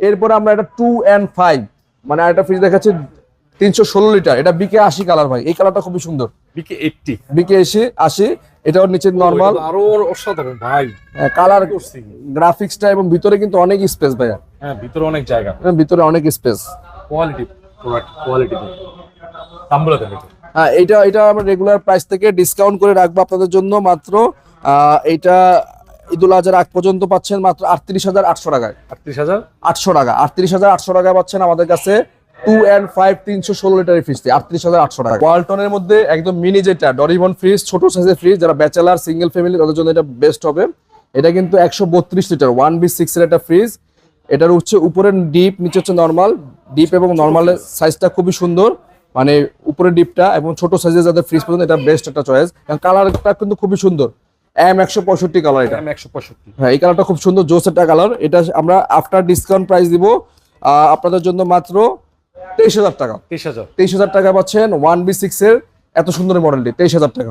এরপরে আমরা এটা 2 and 5 মানে একটা ফ্রিজ দেখাচ্ছি 316 লিটার, এটা বিকে 80 কালার ভাই। এই কালারটা খুবই সুন্দর, বিকে 80 বিকে 80। এটাও নিচে নরমাল, আরো অসাধারণ ভাই। কালার গ্রাফিক্সটা এবং ভিতরে কিন্তু অনেক স্পেস ভাইয়া। হ্যাঁ, ভিতরে অনেক জায়গা, ভিতরে অনেক স্পেস, কোয়ালিটি প্রোডাক্ট, কোয়ালিটি দামগুলো দেন। হ্যাঁ এটা আমরা রেগুলার প্রাইস থেকে ডিসকাউন্ট করে রাখবো আপনাদের জন্য। মাত্র এটা ঈদুল আজহার আগ পর্যন্ত পাচ্ছেন মাত্র 38,800 টাকায়। 38,800 টাকা, 38,800 টাকায় পাচ্ছেন আমাদের কাছে 2 and 5 316 লিটারের ফ্রিজ 38,800 টাকা। ওয়ালটনের মধ্যে একদম মিনি যেটা ডরিমন ফ্রিজ, ছোট সাইজের ফ্রিজ, যারা ব্যাচেলার সিঙ্গেল ফ্যামিলি তাদের জন্য এটা বেস্ট হবে। এটা কিন্তু 132 লিটার 1B6 এর একটা ফ্রিজ। এটার হচ্ছে উপরে ডিপ, নিচে হচ্ছে নরমাল। ডিপ এবং নরমালের সাইজটা খুবই সুন্দর, মানে উপরে ডিপটা এবং ছোট সাইজের যাদের ফ্রিজ পছন্দ এটা বেস্ট একটা চয়েস। এবং কালারটা কিন্তু খুবই সুন্দর, M165 কালার এটা। M165, হ্যাঁ এই কালারটা খুব সুন্দর, জোস একটা কালার। এটা আমরা আফটার ডিসকাউন্ট প্রাইস দিব আপনাদের জন্য মাত্র 23,000 টাকা। 23,000 টাকা পাচ্ছেন 1B6 এর এত সুন্দর মডেলটি 23,000 টাকা।